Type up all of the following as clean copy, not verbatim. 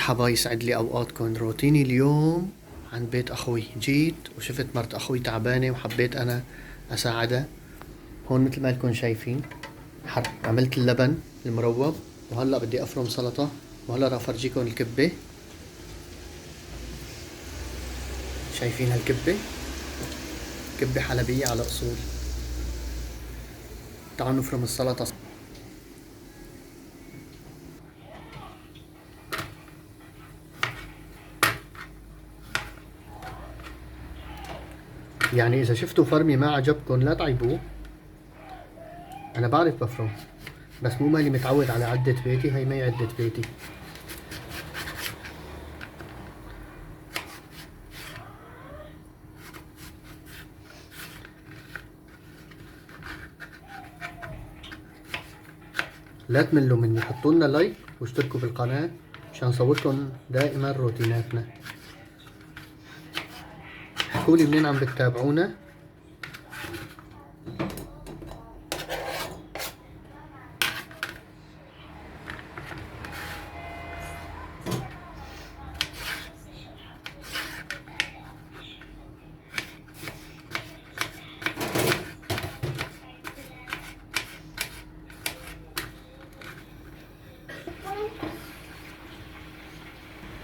مرحبا، يسعد لي اوقاتكم. روتيني اليوم عند بيت اخوي. جيت وشفت مرت اخوي تعبانة وحبيت انا اساعدها. هون مثل ما لكم شايفين عملت اللبن المروب، وهلا بدي افرم سلطة، وهلا راح افرجيكم الكبة. شايفين هالكبة؟ كبة حلبية على اصول. تعالوا نفرم السلطة. يعني اذا شفتوا فرمي ما عجبكم لا تعيبوه، انا بعرف بفرم، بس مو مالي متعود على عدة بيتي. هاي ما هي عدة بيتي. لا تملوا مني، حطوا لنا لايك واشتركوا بالقناة مشان نصوركم دائما روتيناتنا. احكوا لي منين عم بتتابعونا.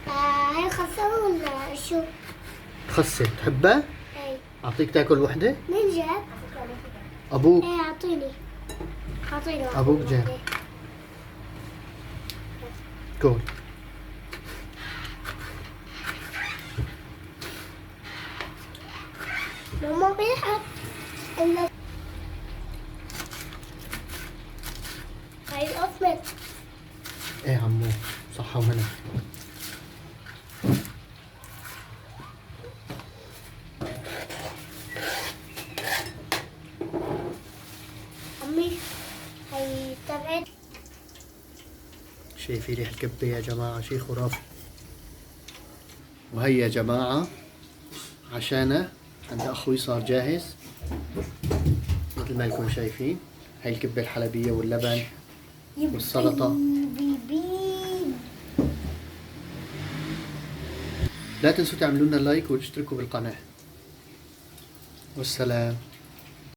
هاي خسروا ولا شو؟ خسة بتحبها؟ اي. اعطيك تاكل وحدة؟ مين جاب؟ ابوك. ايه اعطيني واحدة. ابوك جاب. كول. ماما بيحط إلا هاي الأفضل. ايه عمو، صحة وهنا. أمي هاي تبعت. شايفين ريح الكبة يا جماعة؟ شي خرافي. وهي يا جماعة عشانه عند اخوي صار جاهز مثل ما لكم شايفين. هاي الكبة الحلبية واللبن والسلطة. لا تنسوا تعملوا لنا لايك وتشتركوا بالقناة. والسلام.